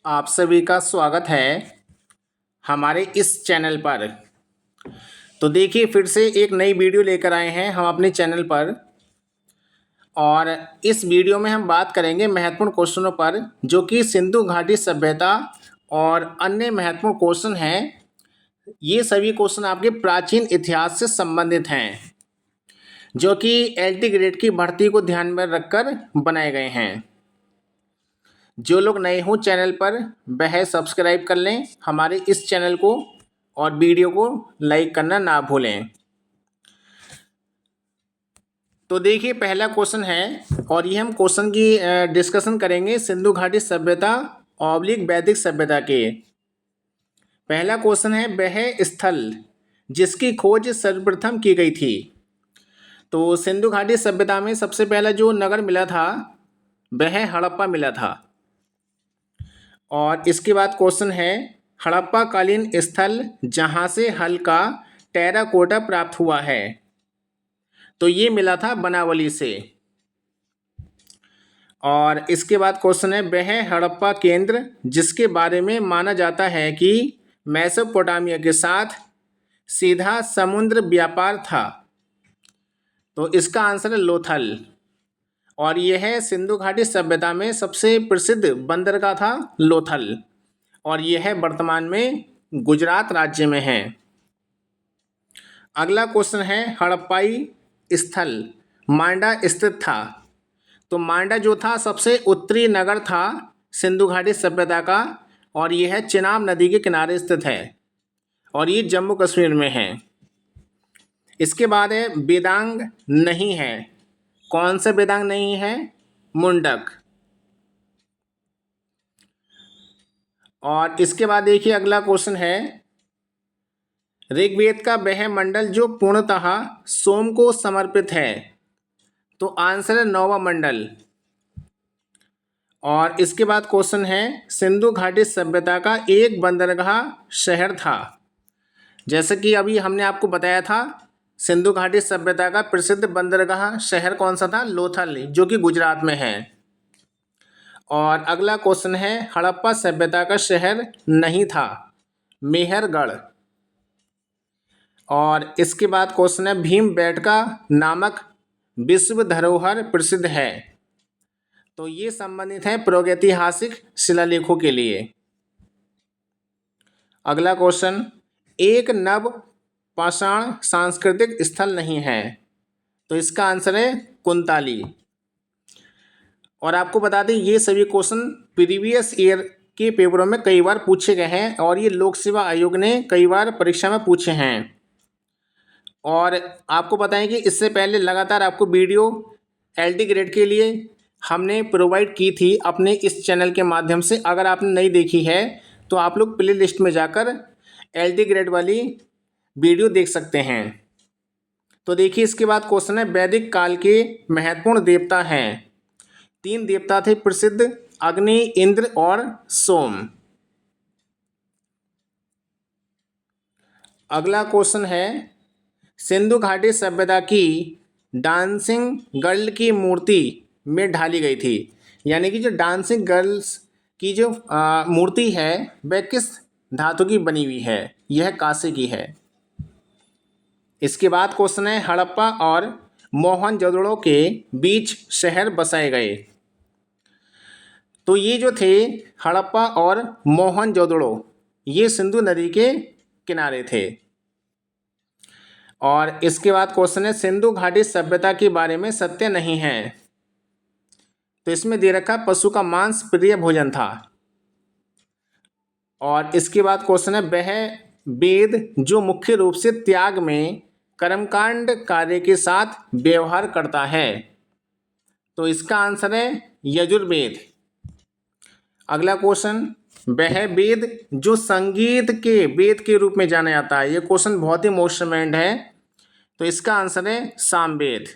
आप सभी का स्वागत है हमारे इस चैनल पर। तो देखिए फिर से एक नई वीडियो लेकर आए हैं हम अपने चैनल पर। और इस वीडियो में हम बात करेंगे महत्वपूर्ण क्वेश्चनों पर जो कि सिंधु घाटी सभ्यता और अन्य महत्वपूर्ण क्वेश्चन हैं। ये सभी क्वेश्चन आपके प्राचीन इतिहास से संबंधित हैं जो कि एलटी ग्रेड की भर्ती को ध्यान में रखकर बनाए गए हैं। जो लोग नए हों चैनल पर वह सब्सक्राइब कर लें हमारे इस चैनल को और वीडियो को लाइक करना ना भूलें। तो देखिए पहला क्वेश्चन है और ये हम क्वेश्चन की डिस्कशन करेंगे सिंधु घाटी सभ्यता ऑब्लिक वैदिक सभ्यता के। पहला क्वेश्चन है वह स्थल जिसकी खोज सर्वप्रथम की गई थी। तो सिंधु घाटी सभ्यता में सबसे पहला जो नगर मिला था वह हड़प्पा मिला था। और इसके बाद क्वेश्चन है हड़प्पा कालीन स्थल जहाँ से हल का टेराकोटा प्राप्त हुआ है। तो ये मिला था बनावली से। और इसके बाद क्वेश्चन है वह हड़प्पा केंद्र जिसके बारे में माना जाता है कि मेसोपोटामिया के साथ सीधा समुद्र व्यापार था। तो इसका आंसर है लोथल। और यह सिंधु घाटी सभ्यता में सबसे प्रसिद्ध बंदरगाह था लोथल। और यह वर्तमान में गुजरात राज्य में है। अगला क्वेश्चन है हड़प्पाई स्थल मांडा स्थित था। तो मांडा जो था सबसे उत्तरी नगर था सिंधु घाटी सभ्यता का। और यह चिनाब नदी के किनारे स्थित है और ये जम्मू कश्मीर में है। इसके बाद है वेदांग नहीं है। कौन सा वेदांग नहीं है? मुंडक। और इसके बाद देखिए अगला क्वेश्चन है ऋग्वेद का वह मंडल जो पूर्णतः सोम को समर्पित है। तो आंसर है नौवा मंडल। और इसके बाद क्वेश्चन है सिंधु घाटी सभ्यता का एक बंदरगाह शहर था। जैसे कि अभी हमने आपको बताया था सिंधु घाटी सभ्यता का प्रसिद्ध बंदरगाह शहर कौन सा था? लोथल, जो कि गुजरात में है। और अगला क्वेश्चन है हड़प्पा सभ्यता का शहर नहीं था, मेहरगढ़। और इसके बाद क्वेश्चन है भीमबेटका नामक विश्व धरोहर प्रसिद्ध है। तो ये संबंधित है प्रागैतिहासिक शिलालेखों के लिए। अगला क्वेश्चन एक नव पाषाण सांस्कृतिक स्थल नहीं है। तो इसका आंसर है कुंताली। और आपको बता दें ये सभी क्वेश्चन प्रीवियस ईयर के पेपरों में कई बार पूछे गए हैं और ये लोक सेवा आयोग ने कई बार परीक्षा में पूछे हैं। और आपको बताएं कि इससे पहले लगातार आपको वीडियो एलटी ग्रेड के लिए हमने प्रोवाइड की थी अपने इस चैनल के माध्यम से। अगर आपने नहीं देखी है तो आप लोग प्ले लिस्ट में जाकर एलटी ग्रेड वाली वीडियो देख सकते हैं। तो देखिए इसके बाद क्वेश्चन है वैदिक काल के महत्वपूर्ण देवता हैं। 3 देवता थे प्रसिद्ध, अग्नि, इंद्र और सोम। अगला क्वेश्चन है सिंधु घाटी सभ्यता की डांसिंग गर्ल की मूर्ति में ढाली गई थी। यानी कि जो डांसिंग गर्ल्स की जो मूर्ति है वह किस धातु की बनी हुई है? यह कांसे की है। इसके बाद क्वेश्चन है हड़प्पा और मोहनजोदड़ो के बीच शहर बसाए गए। तो ये जो थे हड़प्पा और मोहनजोदड़ो ये सिंधु नदी के किनारे थे। और इसके बाद क्वेश्चन है सिंधु घाटी सभ्यता के बारे में सत्य नहीं है। तो इसमें दे रखा पशु का मांस प्रिय भोजन था। और इसके बाद क्वेश्चन है वह वेद जो मुख्य रूप से त्याग में कर्मकांड कार्य के साथ व्यवहार करता है। तो इसका आंसर है यजुर्वेद। अगला क्वेश्चन वह वेद जो संगीत के वेद के रूप में जाना जाता है। ये क्वेश्चन बहुत ही मोस्ट डिमांड है। तो इसका आंसर है सामवेद।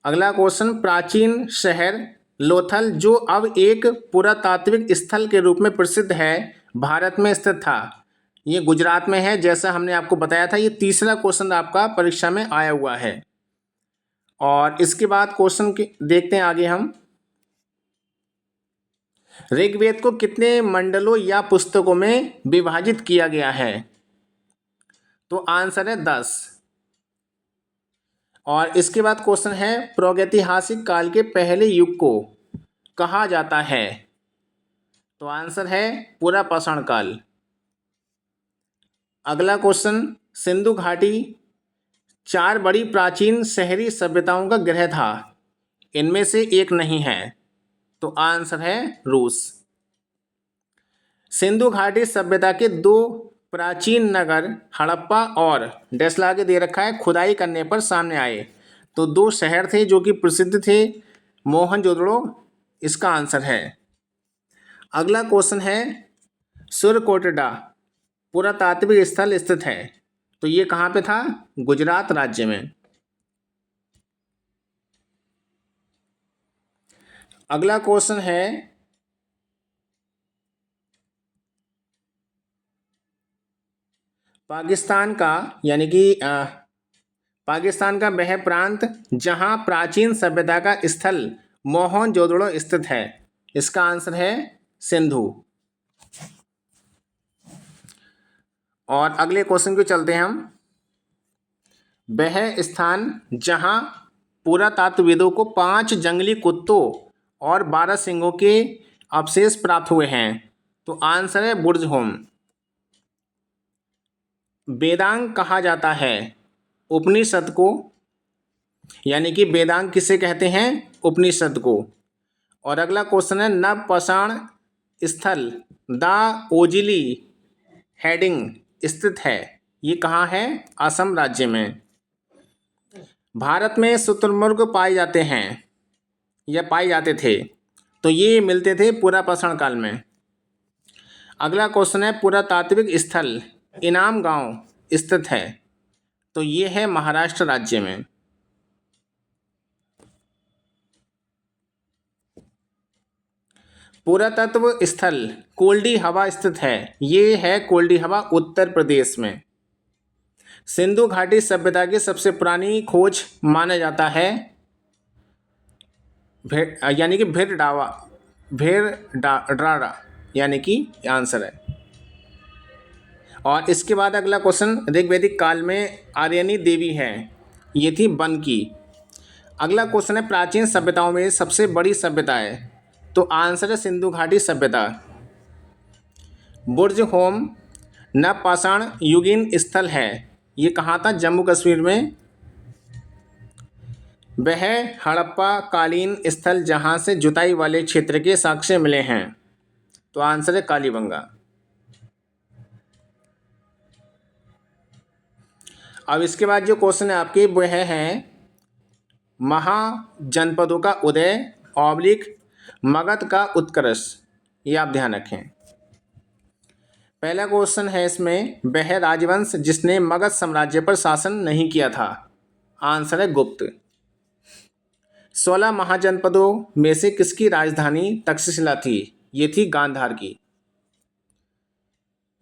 अगला क्वेश्चन प्राचीन शहर लोथल जो अब एक पुरातात्विक स्थल के रूप में प्रसिद्ध है भारत में स्थित था। ये गुजरात में है जैसा हमने आपको बताया था। ये तीसरा क्वेश्चन आपका परीक्षा में आया हुआ है। और इसके बाद क्वेश्चन देखते हैं आगे हम। ऋग्वेद को कितने मंडलों या पुस्तकों में विभाजित किया गया है? तो आंसर है 10। और इसके बाद क्वेश्चन है, प्रागैतिहासिक काल के पहले युग को कहा जाता है? तो आंसर है पूरा पाषाण काल। अगला क्वेश्चन, सिंधु घाटी 4 बड़ी प्राचीन शहरी सभ्यताओं का गृह था, इनमें से एक नहीं है। तो आंसर है रूस। सिंधु घाटी सभ्यता के 2 प्राचीन नगर हड़प्पा और डेसला के दे रखा है खुदाई करने पर सामने आए। तो 2 शहर थे जो कि प्रसिद्ध थे, मोहनजोदड़ो इसका आंसर है। अगला क्वेश्चन है, सुरकोटडा पुरातात्विक स्थल स्थित है, तो ये कहाँ पे था? गुजरात राज्य में। अगला क्वेश्चन है, पाकिस्तान का यानी कि पाकिस्तान का वह प्रांत जहां प्राचीन सभ्यता का स्थल मोहनजोदड़ो स्थित है, इसका आंसर है सिंधु। और अगले क्वेश्चन को चलते हैं हम, वह स्थान जहां पुरातत्वविदों को 5 जंगली कुत्तों और 12 सिंहों के अवशेष प्राप्त हुए हैं, तो आंसर है बुर्ज होम। वेदांग कहा जाता है उपनिषद को, यानी कि वेदांग किसे कहते हैं? उपनिषद को। और अगला क्वेश्चन है, नवपाषाण स्थल द ओजिली हेडिंग स्थित है, ये कहाँ है? असम राज्य में। भारत में शुतुरमुर्ग पाए जाते हैं या पाए जाते थे, तो ये मिलते थे पुरापाषाण काल में। अगला क्वेश्चन है, पुरातात्विक स्थल इनाम गांव स्थित है, तो ये है महाराष्ट्र राज्य में। पुरातत्व स्थल कोल्डी हवा स्थित है, ये है कोल्डी हवा उत्तर प्रदेश में। सिंधु घाटी सभ्यता की सबसे पुरानी खोज माना जाता है यानी कि भेड़ाड़ा यानी कि आंसर है। और इसके बाद अगला क्वेश्चन, ऋग्वैदिक काल में आर्यनी देवी है, ये थी वन की। अगला क्वेश्चन है, प्राचीन सभ्यताओं में सबसे बड़ी सभ्यता है, तो आंसर है सिंधु घाटी सभ्यता। बुर्ज होम नवपाषाण युगीन स्थल है, ये कहाँ था? जम्मू कश्मीर में। वह हड़प्पा कालीन स्थल जहाँ से जुताई वाले क्षेत्र के साक्ष्य मिले हैं, तो आंसर है कालीबंगा। अब इसके बाद जो क्वेश्चन है आपके वह है महाजनपदों का उदय ऑब्लिक मगध का उत्कर्ष, ये आप ध्यान रखें। पहला क्वेश्चन है इसमें, वह राजवंश जिसने मगध साम्राज्य पर शासन नहीं किया था, आंसर है गुप्त। 16 महाजनपदों में से किसकी राजधानी तक्षशिला थी? ये थी गांधार की।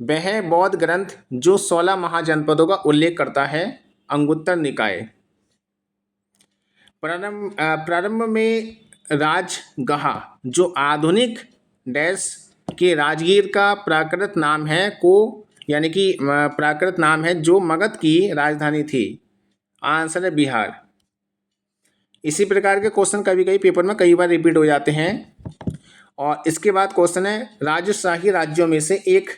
वह बौद्ध ग्रंथ जो 16 महाजनपदों का उल्लेख करता है, अंगुत्तर निकाय। प्रारंभ में राजगहा जो आधुनिक डैश के राजगीर का प्राकृत नाम है को, यानी कि प्राकृत नाम है जो मगध की राजधानी थी, आंसर है बिहार। इसी प्रकार के क्वेश्चन कभी कभी पेपर में कई बार रिपीट हो जाते हैं। और इसके बाद क्वेश्चन है, राजशाही राज्यों में से एक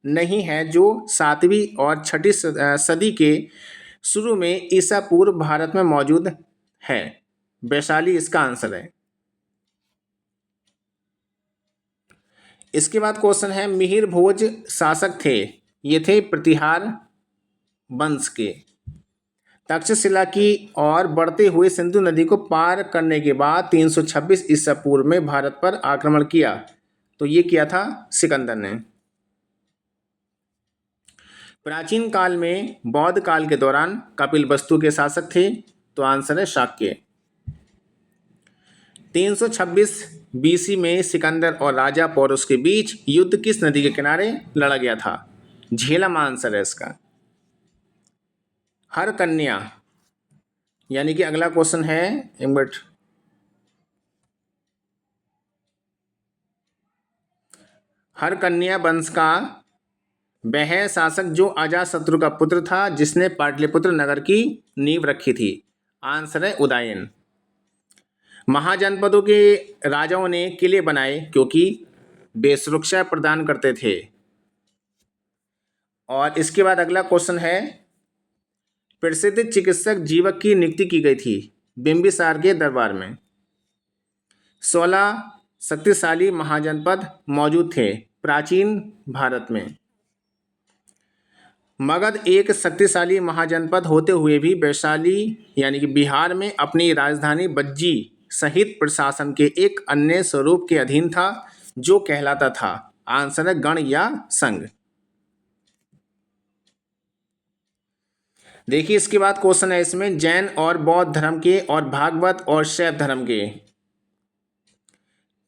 नहीं है जो 7वीं और 6ठी सदी के शुरू में ईसा पूर्व भारत में मौजूद है, वैशाली इसका आंसर है। इसके बाद क्वेश्चन है, मिहिर भोज शासक थे, ये थे प्रतिहार वंश के। तक्षशिला की और बढ़ते हुए सिंधु नदी को पार करने के बाद 326 ईसा पूर्व में भारत पर आक्रमण किया, तो ये किया था सिकंदर ने। प्राचीन काल में बौद्ध काल के दौरान कपिलवस्तु के शासक थे, तो आंसर है शाक्य। 326 बीसी में सिकंदर और राजा पोरस के बीच युद्ध किस नदी के किनारे लड़ा गया था? झेलम आंसर है इसका। हरकन्या यानी कि अगला क्वेश्चन है, एक मिनट, हरकन्या वंश का वह शासक जो अजातशत्रु का पुत्र था जिसने पाटलिपुत्र नगर की नींव रखी थी। आंसर है उदयन। महाजनपदों के राजाओं ने किले बनाए क्योंकि वे सुरक्षा प्रदान करते थे। और इसके बाद अगला क्वेश्चन है, प्रसिद्ध चिकित्सक जीवक की नियुक्ति की गई थी बिंबिसार के दरबार में। 16 शक्तिशाली महाजनपद मौजूद थे प्राचीन भारत में। मगध एक शक्तिशाली महाजनपद होते हुए भी वैशाली यानी कि बिहार में अपनी राजधानी बज्जी सहित प्रशासन के एक अन्य स्वरूप के अधीन था जो कहलाता था। आंसर है गण या संघ। देखिए इसके बाद क्वेश्चन है इसमें, जैन और बौद्ध धर्म के और भागवत और शैव धर्म के।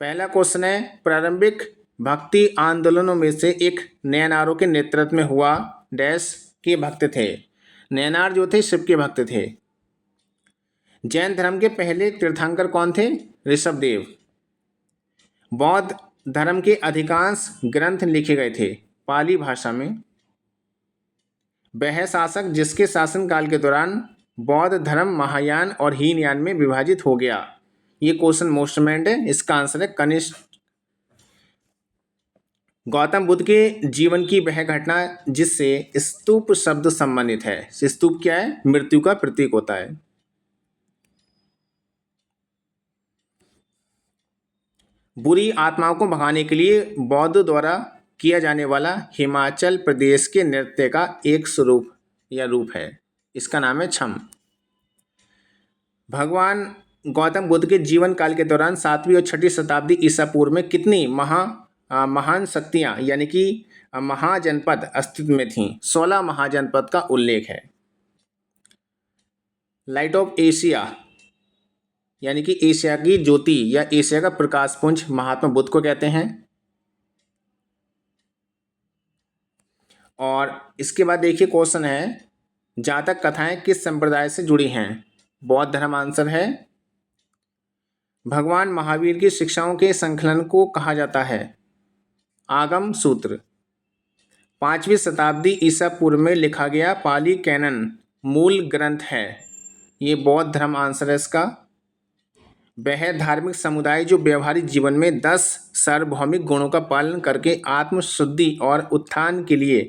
पहला क्वेश्चन है, प्रारंभिक भक्ति आंदोलनों में से एक नैनारों के नेतृत्व में हुआ डैश के भक्त थे। नैनार जो थे शिव के भक्त थे। जैन धर्म के पहले तीर्थंकर कौन थे? ऋषभदेव। बौद्ध धर्म के अधिकांश ग्रंथ लिखे गए थे पाली भाषा में। वह शासक जिसके शासनकाल के दौरान बौद्ध धर्म महायान और हीनयान में विभाजित हो गया। ये क्वेश्चन मोस्ट इम्पोर्टेंट है। इसका आंसर है कनिष्क। गौतम बुद्ध के जीवन की वह घटना जिससे स्तूप शब्द संबंधित है। स्तूप क्या है? मृत्यु का प्रतीक होता है। बुरी आत्माओं को भगाने के लिए बौद्ध द्वारा किया जाने वाला हिमाचल प्रदेश के नृत्य का एक स्वरूप या रूप है। इसका नाम है छम। भगवान गौतम बुद्ध के जीवन काल के दौरान 7वीं और 6वीं शताब्दी ईसा पूर्व में कितनी महान शक्तियाँ यानी कि महाजनपद अस्तित्व में थीं? 16 महाजनपद का उल्लेख है। लाइट ऑफ एशिया यानी कि एशिया की ज्योति या एशिया का प्रकाश पुंज महात्मा बुद्ध को कहते हैं। और इसके बाद देखिए क्वेश्चन है, जातक कथाएं किस संप्रदाय से जुड़ी हैं? बौद्ध धर्म आंसर है। भगवान महावीर की शिक्षाओं के संकलन को कहा जाता है आगम सूत्र। 5वीं शताब्दी ईसा पूर्व में लिखा गया पाली कैनन मूल ग्रंथ है। ये बौद्ध धर्म आंसर है इसका। वह धार्मिक समुदाय जो व्यवहारिक जीवन में 10 सार्वभौमिक गुणों का पालन करके आत्मशुद्धि और उत्थान के लिए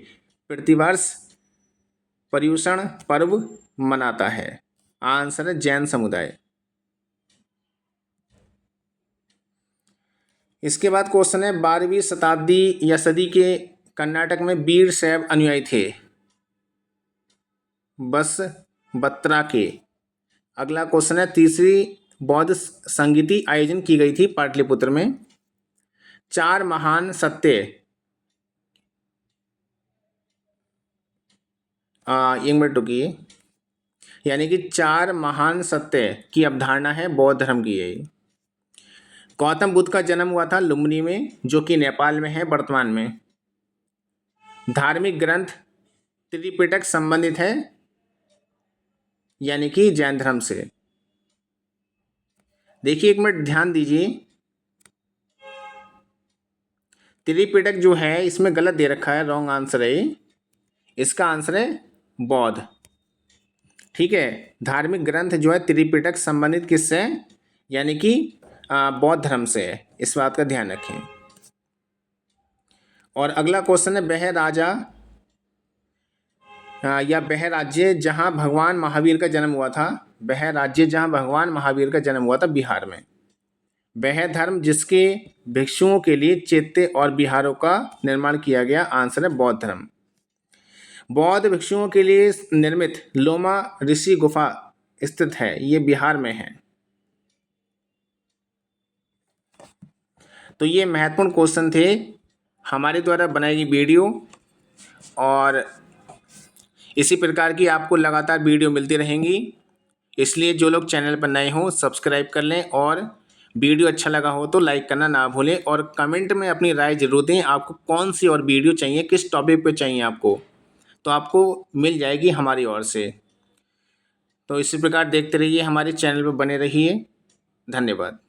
प्रतिवर्ष पर्युषण पर्व मनाता है। आंसर है जैन समुदाय। इसके बाद क्वेश्चन है, 12वीं शताब्दी या सदी के कर्नाटक में वीर शैव अनुयायी थे बस बत्रा के। अगला क्वेश्चन है, तीसरी बौद्ध संगीति आयोजन की गई थी पाटलिपुत्र में। 4 महान सत्य एक मिनट रुकिए, यानी कि 4 महान सत्य की अवधारणा है बौद्ध धर्म की है। गौतम बुद्ध का जन्म हुआ था लुम्बिनी में जो कि नेपाल में है वर्तमान में। धार्मिक ग्रंथ त्रिपिटक संबंधित है यानी कि जैन धर्म से। देखिए एक मिनट ध्यान दीजिए, त्रिपिटक जो है इसमें गलत दे रखा है, रॉन्ग आंसर है। इसका आंसर है बौद्ध। ठीक है, धार्मिक ग्रंथ जो है त्रिपिटक संबंधित किससे है? यानी कि बौद्ध धर्म से है। इस बात का ध्यान रखें। और अगला क्वेश्चन है, वह राजा या वह राज्य जहां भगवान महावीर का जन्म हुआ था। वह राज्य जहां भगवान महावीर का जन्म हुआ था बिहार में। वह धर्म जिसके भिक्षुओं के लिए चैत्य और विहारों का निर्माण किया गया। आंसर है बौद्ध धर्म। बौद्ध भिक्षुओं के लिए निर्मित लोमा ऋषि गुफा स्थित है, ये बिहार में है। तो ये महत्वपूर्ण क्वेश्चन थे हमारे द्वारा बनाई गई वीडियो, और इसी प्रकार की आपको लगातार वीडियो मिलती रहेंगी। इसलिए जो लोग चैनल पर नए हों सब्सक्राइब कर लें, और वीडियो अच्छा लगा हो तो लाइक करना ना भूलें, और कमेंट में अपनी राय जरूर दें आपको कौन सी और वीडियो चाहिए, किस टॉपिक पे चाहिए आपको, तो आपको मिल जाएगी हमारी ओर से। तो इसी प्रकार देखते रहिए, हमारे चैनल पर बने रहिए। धन्यवाद।